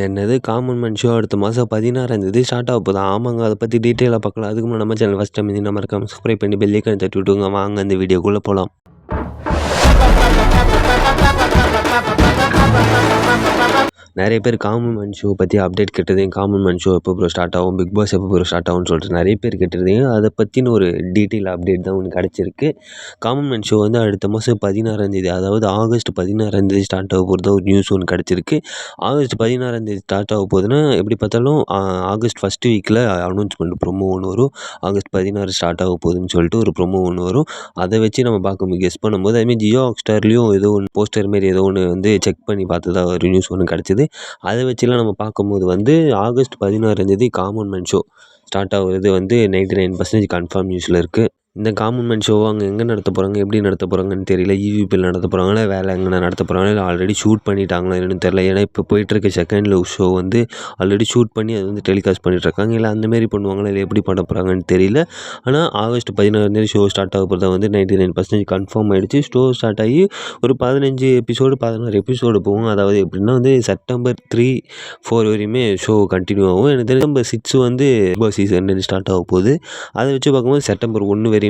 என்னது common man show அடுத்த மாதம் 16ஆம் ஸ்டார்ட் ஆக போகுதா? ஆமாங்க, அதை பற்றி டீட்டெயிலாக பார்க்கலாம். அதுக்கு முன்னாடி நம்ம சேனல் ஃபஸ்ட் டைம் இந்த மறக்காம சப்ஸ்கிரைப் பண்ணி பெல் ஐக்கான் தட்டி விட்டுங்க. வாங்க அந்த வீடியோக்குள்ளே போகலாம். நிறைய பேர் காமன் மேன் ஷோ பற்றி அப்டேட் கேட்டதையும், காமன் மேன் ஷோ எப்போ ப்ரோ ஸ்டார்ட் ஆகும், பிக் பாஸ் எப்போ ப்ரோ ஸ்டார்ட் ஆகும்னு சொல்லிட்டு நிறைய பேர் கேட்டிருந்தீங்க. அதை பற்றின ஒரு டீட்டெயில் அப்டேட் தான் ஒன்று கிடச்சிருக்கு. காமன் மேன் ஷோ வந்து அடுத்த மாதம் 16ஆம் அதாவது ஆகஸ்ட் 16ஆம் ஸ்டார்ட் ஆக போகிறதா ஒரு நியூஸ் ஒன்று கிடச்சிருக்கு. ஆகஸ்ட் 16ஆம் ஸ்டார்ட் ஆக போகுதுன்னா எப்படி பார்த்தாலும் ஆகஸ்ட் ஃபஸ்ட்டு வீக்கில் அனௌன்ஸ்மெண்ட் ப்ரொமோ ஒன்று வரும். ஆகஸ்ட் 16 ஸ்டார்ட் ஆக போகுதுன்னு சொல்லிட்டு ஒரு ப்ரொமோ ஒன்று வரும். அதை வச்சு நம்ம பார்க்க கெஸ் பண்ணும்போது அதுமாதிரி ஜியோ ஹாட்ஸ்டார்லேயும் ஏதோ ஒன்று போஸ்டர் மாரி ஏதோ ஒன்று வந்து செக் பண்ணி பார்த்ததா ஒரு நியூஸ் ஒன்று கிடச்சிது. அதை வச்சுலாம் நம்ம பார்க்கும்போது வந்து ஆகஸ்ட் 16ஆம் காமன் மேன் ஷோ ஸ்டார்ட் ஆகுறது வந்து 99% கன்ஃபார்ம் நியூஸில் இருக்குது. இந்த காமன் மேன் ஷோவை அங்கே எங்கே நடத்த போகிறாங்க, எப்படி நடத்த போகிறாங்கன்னு தெரியல. யூபியில் நடத்த போகிறாங்களா, வேலை எங்கே நடத்த போகிறாங்களா, இல்லை ஆல்ரெடி ஷூட் பண்ணிட்டாங்களா என்னன்னு தெரியல. ஏன்னா இப்போ போயிட்டுருக்க செகண்ட் லவ் ஷோ வந்து ஆல்ரெடி ஷூட் பண்ணி அது வந்து டெலிகாஸ்ட் பண்ணிகிட்ருக்காங்க. இல்லை அந்தமாரி பண்ணுவாங்களா, இல்லை எப்படி பண்ண போகிறாங்கன்னு தெரியல. ஆனால் ஆகஸ்ட் 16ஆம் ஷோ ஸ்டார்ட் ஆக போகிறதா வந்து 99% கன்ஃபார்ம் ஆகிடுச்சு. ஷோ ஸ்டார்ட் ஆகி ஒரு 15 எபிசோடு 16 எபிசோடு போகும். அதாவது எப்படின்னா வந்து செப்டம்பர் 3, 4 வரையுமே ஷோ கண்டினியூ ஆகும். எனக்கு தெரிஞ்ச செப்டம்பர் 6 வந்து பிக் பாஸ் சீசன் 2 ஸ்டார்ட் ஆக போகுது. அதை வச்சு பார்க்கும்போது செப்டம்பர் 1 வரையுமே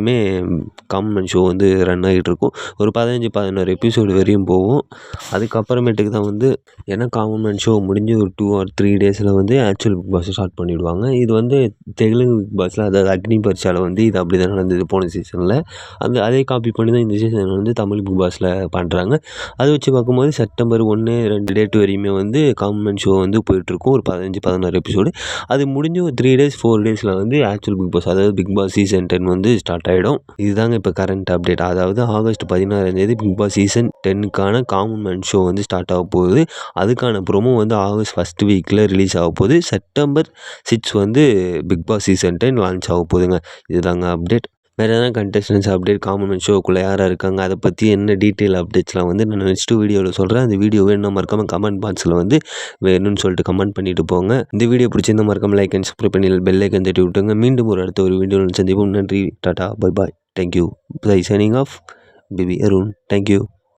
காமன் மேன் ஷோ வந்து ரன் ஆகிட்டு இருக்கும். ஒரு 15-16 எபிசோடு வரையும் போகும். அதுக்கப்புறமேட்டுக்கு தான் வந்து ஏன்னா காமன் மேன் ஷோ முடிஞ்சு ஒரு 2 or 3 டேஸில் வந்து ஆக்சுவல் பிக் பாஸ் ஸ்டார்ட் பண்ணிவிடுவாங்க. இது வந்து தெலுங்கு பிக் பாஸில் அதாவது அக்னி பரீட்சாவில் வந்து இது அப்படி தான் நடந்தது போன சீசனில். அதே காப்பி பண்ணி தான் இந்த சீசன் வந்து தமிழ் பிக் பாஸில் பண்ணுறாங்க. அதை வச்சு பார்க்கும்போது செப்டம்பர் 1, 2 டேட் வரையுமே வந்து காமன் மேன் ஷோ வந்து போயிட்டுருக்கும். ஒரு 15-16 எபிசோடு. அது முடிஞ்சு ஒரு 3 days 4 டேஸில் வந்து ஆக்சுவல் பிக் பாஸ் அதாவது பிக் பாஸ் சீசன் 10 வந்து ஸ்டார்ட் ஆகிடும். இதுதாங்க இப்போ கரண்ட் அப்டேட். அதாவது ஆகஸ்ட் 16ஆம் பிக் பாஸ் சீசன் 10க்கான காமன் மேன் ஷோ வந்து ஸ்டார்ட் ஆக போகுது. அதுக்கான ப்ரோமோ வந்து ஆகஸ்ட் ஃபஸ்ட் வீக்கில் ரிலீஸ் ஆக போகுது. செப்டம்பர் 6 வந்து பிக் பாஸ் சீசன் 10 லான்ச் ஆக போகுதுங்க. இதுதாங்க அப்டேட். வேறு எதனா கண்டஸ்டன்ஸ் அப்டேட் காமன் மேன் ஷோக்குள்ளே யாராக இருக்காங்க, அதை பற்றி என்ன டீட்டெயில் அப்டேட்ஸ்லாம் வந்து நான் நெக்ஸ்ட் வீடியோவில் சொல்கிறேன். அந்த வீடியோ வேணும் மறக்காமல் கமெண்ட் பாக்ஸில் வந்து வேணும்னு சொல்லிட்டு கமெண்ட் பண்ணிட்டு போங்க. இந்த வீடியோ பிடிச்சிருந்தா மறக்காமல் லைக் அண்ட் சப்ஸ்கிரைப் பண்ணி பெல் ஐக்கன் தட்டி விட்டுங்க. மீண்டும் ஒரு அடுத்த ஒரு வீடியோவில் சந்திப்போம். நன்றி, Tata, bye bye, thank you. Signing off, baby Arun. Thank you.